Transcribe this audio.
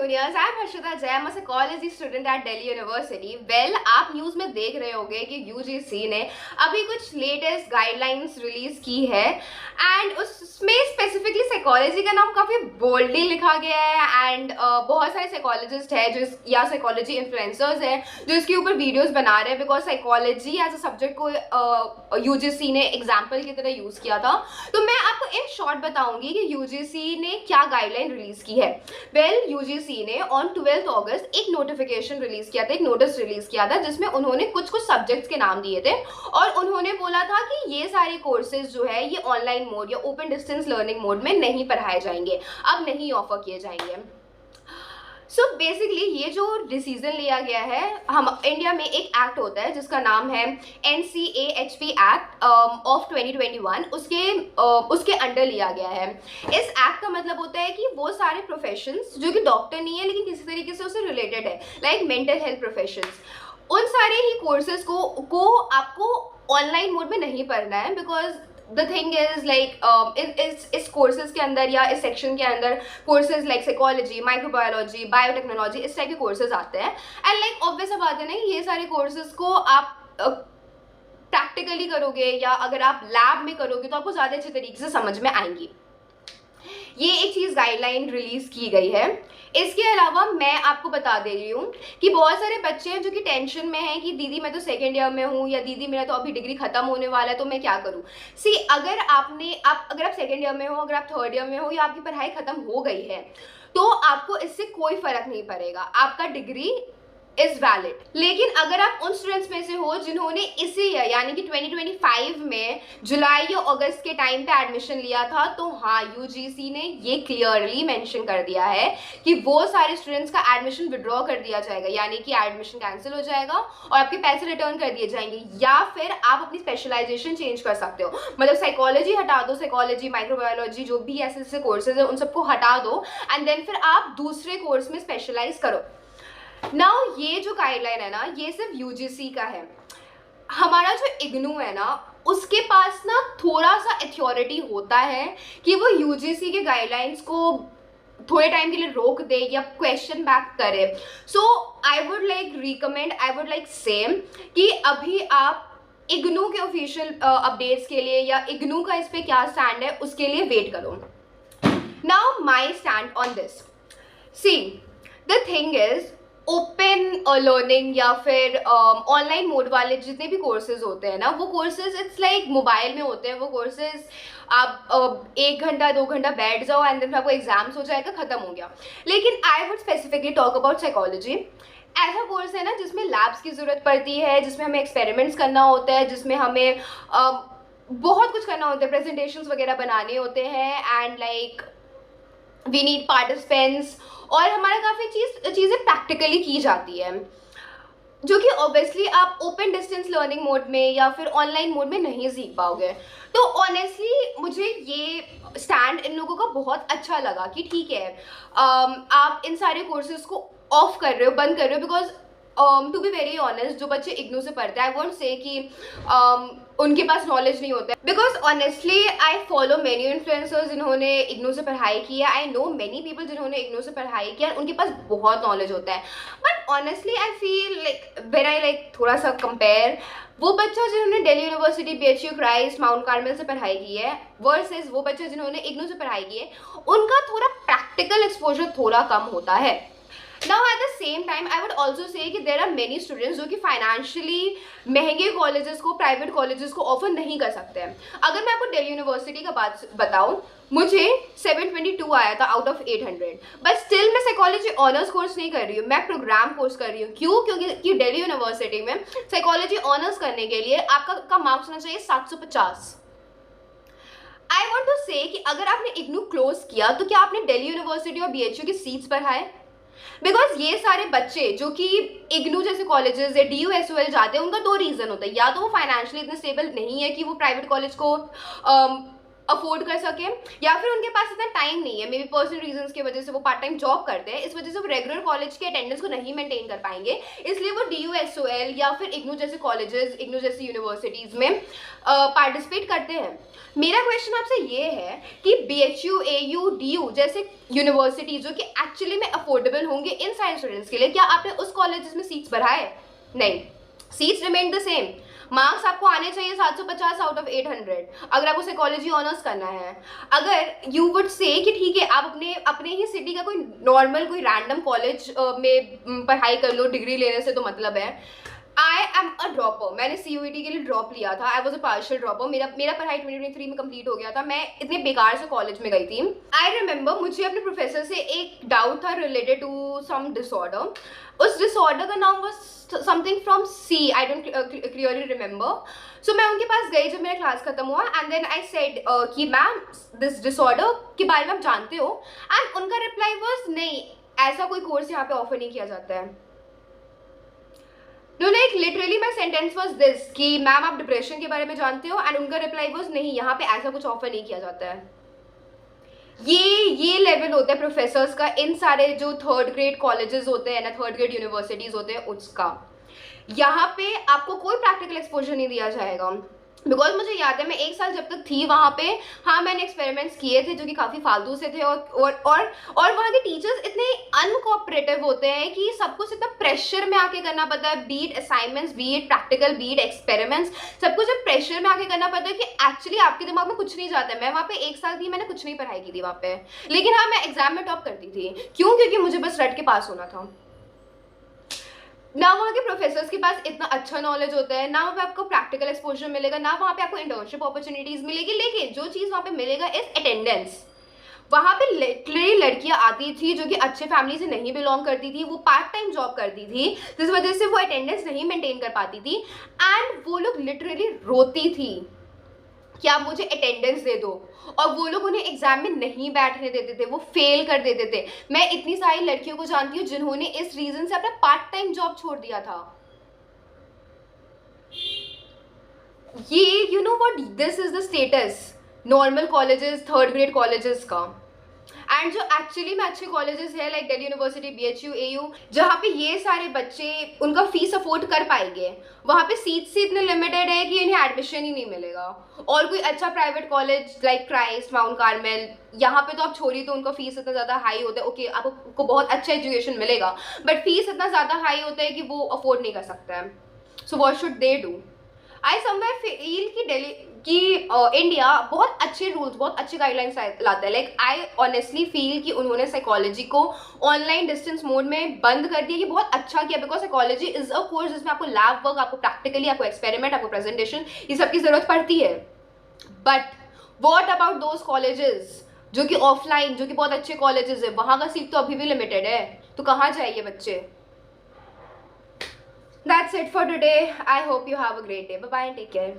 juniors, I'm Harshita Jay. I'm a psychology student at Delhi University. Well, आप news में देख रहे होंगे कि यूजीसी ने अभी कुछ लेटेस्ट गाइडलाइंस रिलीज की है एंड उसमें स्पेसिफिकली साइकोलॉजी का नाम काफ़ी बोल्डली लिखा गया है एंड बहुत सारे साइकोलॉजिस्ट हैं जो या साइकोलॉजी इन्फ्लुएंसर्स हैं जो इसके ऊपर वीडियोस बना रहे हैं because psychology as a subject को यूजीसी ने एग्जाम्पल की तरह यूज़ किया था। तो मैं आपको इन शॉर्ट बताऊंगी कि यूजीसी ने क्या गाइडलाइन रिलीज की है। वेल, यूजीसी ने ऑन 12 अगस्त एक नोटिफिकेशन रिलीज किया था, एक नोटिस रिलीज किया था जिसमें उन्होंने कुछ सब्जेक्ट्स के नाम दिए थे और उन्होंने बोला था कि ये सारे कोर्सेज जो है ये ऑनलाइन मोड या ओपन डिस्टेंस लर्निंग मोड में नहीं पढ़ाए जाएंगे, अब नहीं ऑफर किए जाएंगे। सो बेसिकली ये जो डिसीजन लिया गया है, हम इंडिया में एक एक्ट होता है जिसका नाम है NCAHP एक्ट ऑफ 2021, उसके अंडर लिया गया है। इस एक्ट का मतलब होता है कि वो सारे प्रोफेशंस जो कि डॉक्टर नहीं है लेकिन किसी तरीके से उससे रिलेटेड है, लाइक मेंटल हेल्थ प्रोफेशंस, उन सारे ही कोर्सेज को आपको ऑनलाइन मोड में नहीं पढ़ना है because the thing is like इस कोर्सेज के अंदर या इस सेक्शन के अंदर courses like psychology, microbiology, biotechnology, इस टाइप के कोर्सेज आते हैं एंड लाइक ऑब्वियस बात है ना, ये सारे कोर्सेज को आप प्रैक्टिकली करोगे या अगर आप लैब में करोगे तो आपको ज़्यादा अच्छे तरीके से समझ में आएंगी। ये एक चीज़ गाइडलाइन रिलीज की गई है। इसके अलावा मैं आपको बता दे रही हूँ कि बहुत सारे बच्चे हैं जो कि टेंशन में हैं कि दीदी मैं तो सेकेंड ईयर में हूँ या दीदी मेरा तो अभी डिग्री खत्म होने वाला है तो मैं क्या करूँ। सी, अगर आप सेकेंड ईयर में हो, अगर आप थर्ड ईयर में हो या आपकी पढ़ाई खत्म हो गई है तो आपको इससे कोई फर्क नहीं पड़ेगा, आपका डिग्री इज वैलिड। लेकिन अगर आप उन स्टूडेंट्स में से हो जिन्होंने इसी ईयर यानी कि 2025 में जुलाई या अगस्त के टाइम पे एडमिशन लिया था, तो हाँ, यूजीसी ने ये क्लियरली मेंशन कर दिया है कि वो सारे स्टूडेंट्स का एडमिशन विड्रॉ कर दिया जाएगा, यानी कि एडमिशन कैंसिल हो जाएगा और आपके पैसे रिटर्न कर दिए जाएंगे या फिर आप अपनी स्पेशलाइजेशन चेंज कर सकते हो। मतलब साइकोलॉजी हटा दो, साइकोलॉजी, माइक्रोबायोलॉजी, जो भी ऐसे कोर्सेज है उन सबको हटा दो एंड देन फिर आप दूसरे कोर्स में स्पेशलाइज करो। नाउ ये जो गाइडलाइन है ना, ये सिर्फ यूजीसी का है। हमारा जो इग्नू है ना, उसके पास ना थोड़ा सा अथॉरिटी होता है कि वो यूजीसी के गाइडलाइंस को थोड़े टाइम के लिए रोक दे या क्वेश्चन बैक करे। सो आई वुड लाइक सेम कि अभी आप इग्नू के ऑफिशियल अपडेट्स के लिए या इग्नू का इस पे क्या स्टैंड है उसके लिए वेट करो। Now my stand on this, see the thing is open learning या फिर ऑनलाइन मोड वाले जितने भी कोर्सेज होते हैं ना, वो कोर्सेज इट्स लाइक मोबाइल में होते हैं। वो कोर्सेज आप 1 घंटा 2 घंटा बैठ जाओ एंड देन आपको एग्जाम्स हो जाएगा, खत्म हो गया। लेकिन I would specifically talk about psychology. ऐसा कोर्स है ना जिसमें लैब्स की ज़रूरत पड़ती है, जिसमें हमें एक्सपेरिमेंट्स करना होता है, जिसमें हमें बहुत कुछ करना होता है, प्रेजेंटेशंस वगैरह बनाने होते हैं and like we need participants और हमारा काफ़ी चीज़ें प्रैक्टिकली की जाती है जो कि ऑब्वियसली आप ओपन डिस्टेंस लर्निंग मोड में या फिर ऑनलाइन मोड में नहीं सीख पाओगे। तो ऑनेस्टली मुझे ये स्टैंड इन लोगों का बहुत अच्छा लगा कि ठीक है, आप इन सारे कोर्सेज को ऑफ कर रहे हो, बंद कर रहे हो, because to be very honest जो बच्चे इग्नू से पढ़ते हैं, आई वोंट से कि उनके पास नॉलेज नहीं होता है, because honestly I follow many influencers जिन्होंने इग्नू से पढ़ाई की है। आई नो मेनी पीपल जिन्होंने इग्नू से पढ़ाई किया, उनके पास बहुत नॉलेज होता है। But honestly I feel like when I like थोड़ा सा कंपेयर वो बच्चा जिन्होंने Delhi university, BHU, Christ, mount Carmel से पढ़ाई की है वर्सेस वो बच्चा जिन्होंने इग्नू से पढ़ाई की है, उनका थोड़ा प्रैक्टिकल एक्सपोजर थोड़ा कम होता है। Now at the same time I would also say कि there are many students जो कि फाइनेंशियली महंगे कॉलेजेस को, प्राइवेट कॉलेजेस को ऑफर नहीं कर सकते हैं। अगर मैं आपको दिल्ली यूनिवर्सिटी का बात बताऊं, मुझे 722 आया था आउट ऑफ 800, बट स्टिल मैं साइकोलॉजी ऑनर्स कोर्स नहीं कर रही हूँ, मैं प्रोग्राम कोर्स कर रही हूँ। क्यों? क्योंकि दिल्ली यूनिवर्सिटी में साइकोलॉजी ऑनर्स करने के लिए आपका मार्क्स होना चाहिए 750। आई वॉन्ट टू से कि अगर आपने इग्नू क्लोज किया तो क्या आपने दिल्ली यूनिवर्सिटी और BHU की सीट्स बढ़ाए? बिकॉज ये सारे बच्चे जो कि इग्नू जैसे कॉलेजेस या DUSOL जाते हैं, उनका 2 रीज़न होता है। या तो वो फाइनेंशियली इतने स्टेबल नहीं है कि वो प्राइवेट कॉलेज को अफोर्ड कर सके, या फिर उनके पास इतना टाइम नहीं है, मे बी पर्सनल रीजंस की वजह से वो पार्ट टाइम जॉब करते हैं, इस वजह से वो रेगुलर कॉलेज के अटेंडेंस को नहीं मेंटेन कर पाएंगे, इसलिए वो DUSOL या फिर इग्नू जैसे कॉलेजेस, इग्नू जैसी यूनिवर्सिटीज़ में पार्टिसिपेट करते हैं। मेरा क्वेश्चन आपसे ये है कि BHU, AU, DU जैसे यूनिवर्सिटी जो कि एक्चुअली में अफोर्डेबल होंगे इन साइंस स्टूडेंट्स के लिए, क्या आपने उस कॉलेजेस में सीट्स बढ़ाए? नहीं, seats remain the same. Marks आपको आने चाहिए 750 आउट ऑफ 800 अगर आपको साइकोलॉजी ऑनर्स करना है। अगर यू वुड से कि ठीक है आप अपने ही सिटी का कोई नॉर्मल कोई रैंडम कॉलेज में पढ़ाई कर लो, डिग्री लेने से तो मतलब है। आई एम अ ड्रॉपर, मैंने CUET के लिए ड्रॉप लिया था, I was a partial dropper, मेरा पढ़ाई 2023 में कंप्लीट हो गया था, मैं इतने बेकार से कॉलेज में गई थी। आई रिमेंबर मुझे अपने प्रोफेसर से एक डाउट था रिलेटेड टू सम डिसऑर्डर, उस डिसऑर्डर का नाम was something from C, I don't clearly remember. So मैं उनके पास गई जब मेरा क्लास खत्म हुआ, and then I said कि मैम दिस डिसऑर्डर के बारे में आप जानते हो, एंड उनका रिप्लाई was नहीं, ऐसा कोई कोर्स यहाँ पे ऑफर नहीं किया जाता है। No, like literally my sentence was this कि मैम आप डिप्रेशन के बारे में जानते हो, एंड उनका रिप्लाई was नहीं, यहाँ पे ऐसा कुछ ऑफर नहीं किया जाता है। ये लेवल होता है प्रोफेसर्स का इन सारे जो थर्ड ग्रेड कॉलेजेस होते हैं ना, थर्ड ग्रेड यूनिवर्सिटीज होते हैं उसका। यहाँ पे आपको कोई प्रैक्टिकल एक्सपोजर नहीं दिया जाएगा, बिकॉज मुझे याद है मैं 1 साल जब तक थी वहाँ पे, हाँ मैंने एक्सपेरिमेंट्स किए थे जो कि काफ़ी फालतू से थे, और वहाँ के टीचर्स इतने अनकोऑपरेटिव होते हैं कि सब कुछ इतना प्रेशर में आके करना पड़ता है, be it assignments, be it practical, be it experiments, सब कुछ जब प्रेशर में आके करना पड़ता है कि एक्चुअली आपके दिमाग में कुछ नहीं जाता है। मैं वहाँ पे 1 साल थी, मैंने कुछ नहीं पढ़ाई की थी वहाँ पे, लेकिन हाँ मैं एग्जाम में टॉप करती थी। क्यों? क्योंकि मुझे बस रट के पास होना था। ना वहाँ के प्रोफेसर्स के पास इतना अच्छा नॉलेज होता है, ना वहाँ पे आपको प्रैक्टिकल एक्सपोजर मिलेगा, ना वहाँ पे आपको इंटर्नशिप अपॉर्चुनिटीज मिलेगी, लेकिन जो चीज़ वहाँ पे मिलेगा इज अटेंडेंस। वहाँ पे लिटरली लड़कियाँ आती थी जो कि अच्छे फैमिली से नहीं बिलोंग करती थी, वो पार्ट टाइम जॉब करती थी, जिस वजह से वो अटेंडेंस नहीं मेंटेन कर पाती थी, एंड वो लोग लिटरली रोती थी कि आप मुझे अटेंडेंस दे दो, और वो लोग उन्हें एग्जाम में नहीं बैठने देते थे, वो फेल कर देते थे। मैं इतनी सारी लड़कियों को जानती हूँ जिन्होंने इस रीजन से अपना पार्ट टाइम जॉब छोड़ दिया था। ये you know what, this is the status normal colleges, third grade colleges का। एंड जो एक्चुअली में अच्छे कॉलेजेस है like Delhi university, BHU, AU, जहाँ पे ये सारे बच्चे उनका फीस अफोर्ड कर पाएंगे, वहाँ पे सीट्स इतने लिमिटेड है कि इन्हें एडमिशन ही नहीं मिलेगा। और कोई अच्छा private college like Christ, mount Carmel, यहाँ पे तो आप छोड़िए, तो उनका फीस इतना ज़्यादा हाई होता है, ओके आपको बहुत अच्छा एजुकेशन मिलेगा, बट फीस इतना ज़्यादा हाई होता है कि वो अफोर्ड नहीं कर सकता है। So what should they do? I somewhere feel कि दिल्ली कि इंडिया बहुत अच्छे रूल्स, बहुत अच्छे गाइडलाइंस लाता है। लाइक आई ऑनेस्टली फील कि उन्होंने साइकोलॉजी को ऑनलाइन डिस्टेंस मोड में बंद कर दिया, ये बहुत अच्छा किया, because psychology is a course जिसमें आपको लैब वर्क, आपको प्रैक्टिकली, आपको एक्सपेरिमेंट, आपको प्रेजेंटेशन, ये सब की जरूरत पड़ती है। But what about those colleges जो कि ऑफलाइन, जो कि बहुत अच्छे कॉलेजेस है, वहाँ का सीट तो अभी भी लिमिटेड है, तो कहाँ जाइए बच्चे? That's it for today. I hope you have a great day. Bye bye and take care.